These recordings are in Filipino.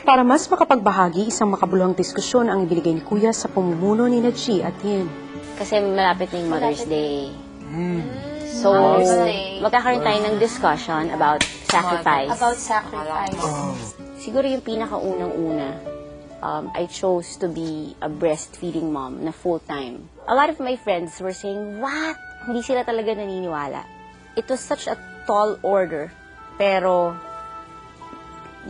Para mas makapagbahagi, isang makabuluhang diskusyon ang ibinigay ni Kuya sa pamumuno ni G at Yen. Kasi malapit na yung Mother's Day. So, magkakaroon tayo ng discussion about sacrifice. About sacrifice. Siguro yung pinakaunang-una, I chose to be a breastfeeding mom na full-time. A lot of my friends were saying, what? Hindi sila talaga naniniwala. It was such a tall order, pero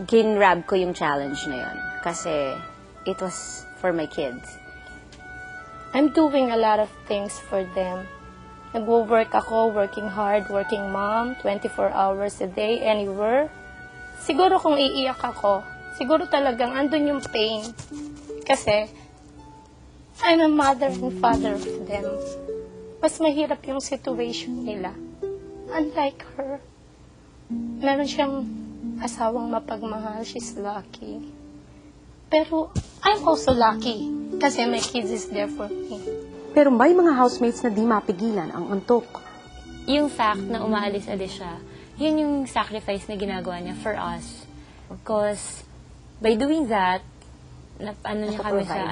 ginrab ko yung challenge na yun. Kasi it was for my kids. I'm doing a lot of things for them. Nagwo-work ako, working hard, working mom, 24 hours a day, anywhere. Siguro kung iiyak ako, siguro talagang andun yung pain. Kasi, I'm a mother and father of them. Mas mahirap yung situation nila. Unlike her, meron siyang asawang mapagmahal, she's lucky. Pero, I'm also lucky kasi my kids is there for me. Pero may mga housemates na di mapigilan ang antok. Yung fact na umaalis-alis siya, yun yung sacrifice na ginagawa niya for us. Because by doing that, ano niya kami sa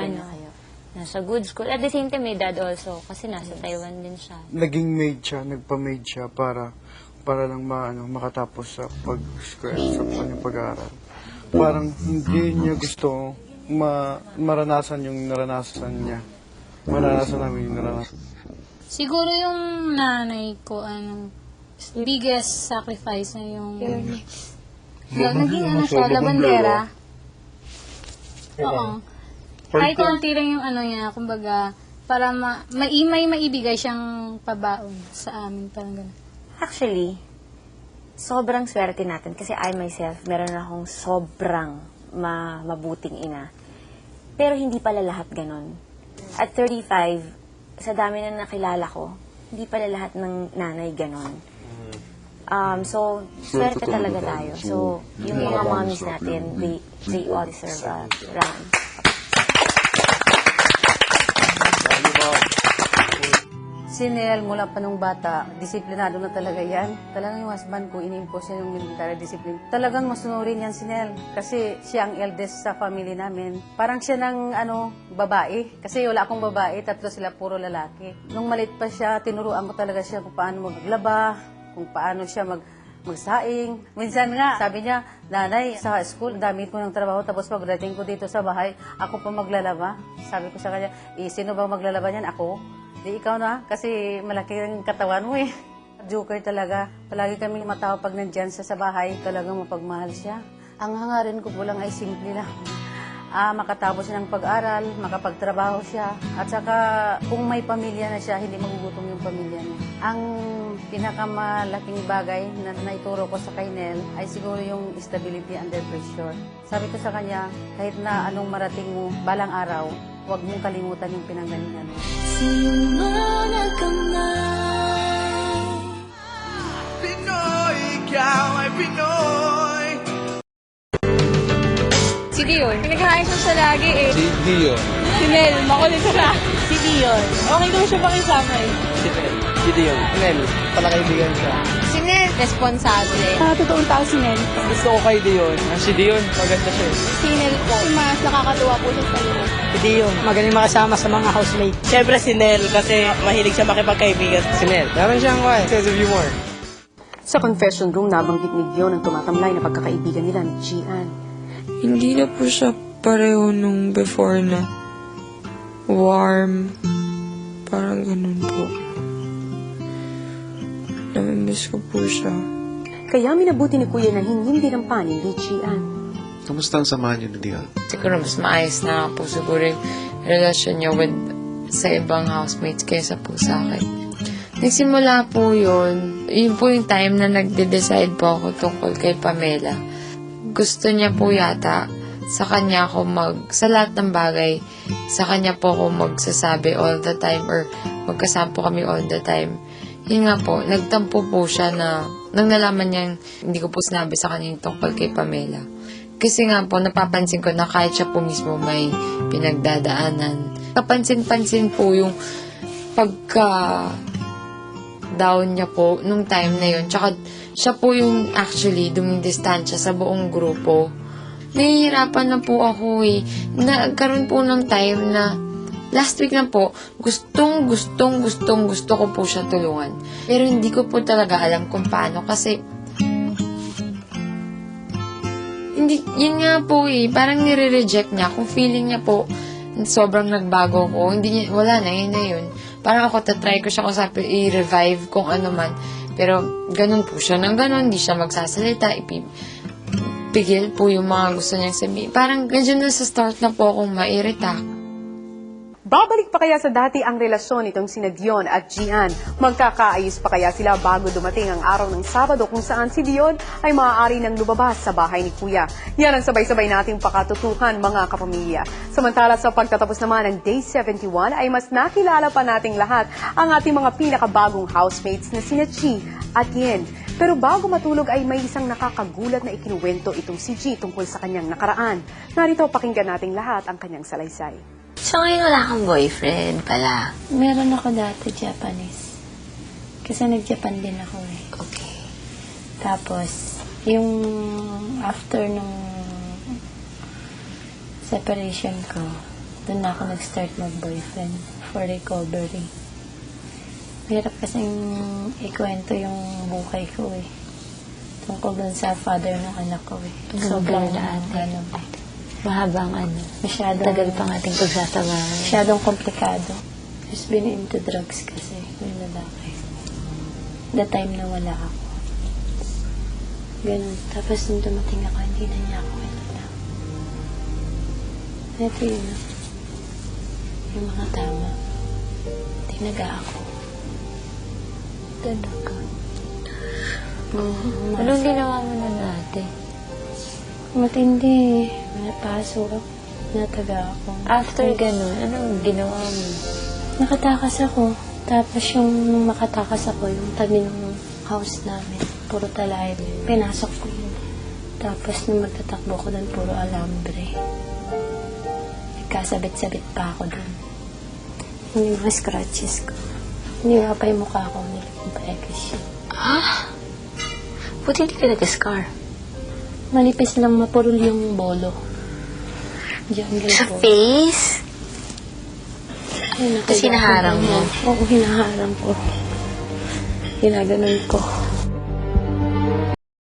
nasa good school. At the same time, may dad also, kasi nasa Taiwan din siya. Naging maid siya, nagpa-maid siya para lang makatapos sa sa kanyang pag-aaral. Parang hindi niya gusto maranasan yung naranasan niya. Maranasan namin yung naranasan. Siguro yung nanay ko, biggest sacrifice na yung... Naging siya, labandera. Oo. Kahit konti lang yung niya, kumbaga, para may maibigay siyang pabaon sa amin, parang gano'n. Actually, sobrang swerte natin kasi I myself, meron akong sobrang mabuting ina. Pero hindi pala lahat ganon. At 35, sa dami na nakilala ko, hindi pala lahat ng nanay ganon. So, swerte talaga tayo. So, yung mga mommies natin, they all deserve a round. Si Nel, mula pa nung bata, disiplinado na talaga yan. Talagang yung husband ko, ini-impose yan yung military discipline. Talagang masunurin yan si Nel. Kasi siya ang eldest sa family namin. Parang siya ng babae. Kasi wala akong babae, tatlo sila puro lalaki. Nung malit pa siya, tinuruan ko talaga siya kung paano maglaba, kung paano siya magsaing. Minsan nga, sabi niya, nanay, sa school, damit mo ng trabaho, tapos pagdating ko dito sa bahay, ako pa maglalaba. Sabi ko sa kanya, sino ba maglalaba niyan? Ako. Di ikaw na, kasi malaki ang katawan mo eh. Joker talaga. Palagi kami matawa pag nandyan sa bahay, talagang mapagmahal siya. Ang hangarin ko po lang ay simple lang. Makatapos siya ng pag-aral, makapagtrabaho siya. At saka, kung may pamilya na siya, hindi magugutom yung pamilya niya. Ang pinakamalaking bagay na naituro ko sa Kainel ay siguro yung stability under pressure. Sabi ko sa kanya, kahit na anong marating mo balang araw, huwag mong kalimutan yung pinanggalingan mo. Pinoy, ikaw ay Pinoy. Si Dion, pinaghahain siya sa lagi eh. Si Dion. Si Nel, makulit siya. Si Dion, okay daw siya pakisama eh. Si Dion. Nel, palakaibigan siya. Si Nel, responsable. Totoong tao si Nel. Gusto ko kay Dion. Si Dion, maganda siya. Si Nel po, mas nakakatuwa po siya sa iyo. Si Dion, magaling makasama sa mga housemate. Siyempre si Nel, kasi mahilig siya makipagkaibigan. Si Nel, meron siyang sense of humor. Sa confession room, nabanggit ni Dion ang tumatamlay na pagkakaibigan nila ni Gian. Hindi na po siya pareho nung before na warm. Parang ganun po. Namimiss ko po siya. Kaya minabuti ni Kuya na hindi ng panin ni Gian. Kamusta ang samahan niyo ni Dion? Siguro mas maayos na po siguro yung relasyon niya sa ibang housemates kaysa po sa akin. Nagsimula po yun po yung time na nagde-decide po ako tungkol kay Pamela. Gusto niya po yata sa kanya ako sa lahat ng bagay, sa kanya po ako magsasabi all the time or magkasama po kami all the time. Yun nga po, nagtampo po siya na nang nalaman niyang hindi ko po sinabi sa kanya yung tungkol kay Pamela. Kasi nga po, napapansin ko na kahit siya po mismo may pinagdadaanan. Kapansin-pansin po yung pagka-down niya po nung time na yun. Tsaka siya po yung actually dumidistansya sa buong grupo. nahihirapan na po ako eh. Nagkaroon po ng time na last week na po, gusto ko po siya tulungan. Pero hindi ko po talaga alam kung paano kasi hindi, yun nga po eh, parang nire-reject niya. Kung feeling niya po, sobrang nagbago ko, hindi niya, wala na, yun na yun. Parang ako tatry ko siya kung sabi, i-revive kung ano man. Pero ganun po siya nang ganun, hindi siya magsasalita, ipipigil po yung mga gusto niyang sabihin. Parang ganyan na sa start na po akong mairita. Babalik pa kaya sa dati ang relasyon nitong sina Dion at Gian? Magkakaayos pa kaya sila bago dumating ang araw ng Sabado kung saan si Dion ay maaari nang lumabas sa bahay ni Kuya? Yan ang sabay-sabay nating pakatutuhan, mga kapamilya. Samantala sa pagtatapos naman ng Day 71 ay mas nakilala pa nating lahat ang ating mga pinakabagong housemates na sina Chi at Yen. Pero bago matulog ay may isang nakakagulat na ikinuwento itong si Chi tungkol sa kanyang nakaraan. Narito pakinggan nating lahat ang kanyang salaysay. So, ngayon wala kang boyfriend pala? Meron ako dati Japanese. Kasi nag-Japan din ako eh. Okay. Tapos, yung after nung separation ko, doon ako nag-start mag-boyfriend for recovery. Hirap kasing ikwento yung buhay ko eh. Tungkol dun sa father ng anak ko eh. Sobrang ano eh. Mahabang ano. Masyadong, tagal pang ating pagsasamahan. Masyadong komplikado. Just been into drugs kasi yung lalaki. The time na wala ako. Ganun. Tapos nung dumating ako, hindi na niya ako kilala. Ito yun. Yung mga tama. Tinaga ako. Talaga. Anong ginawa mo na dati? Matindi. Napasok. Nataga ako. After ganun, anong ginawa mo? Nakatakas ako. Tapos yung makatakas ako, yung tabi ng house namin, puro talay. Pinasok ko yun. Tapos nung magtatakbo ko doon, puro alambre. Nagkasabit-sabit pa ako doon. Yung mga scratches ko. Hiniwa pa yung mukha ko, nilipin pa ekis yun. Ah? Buti hindi ka nag-scar. Malipis lang mapurol yung bolo. Sa face? Ay, kasi hinaharang mo? Oo, hinaharang ko. Ginaganon ko.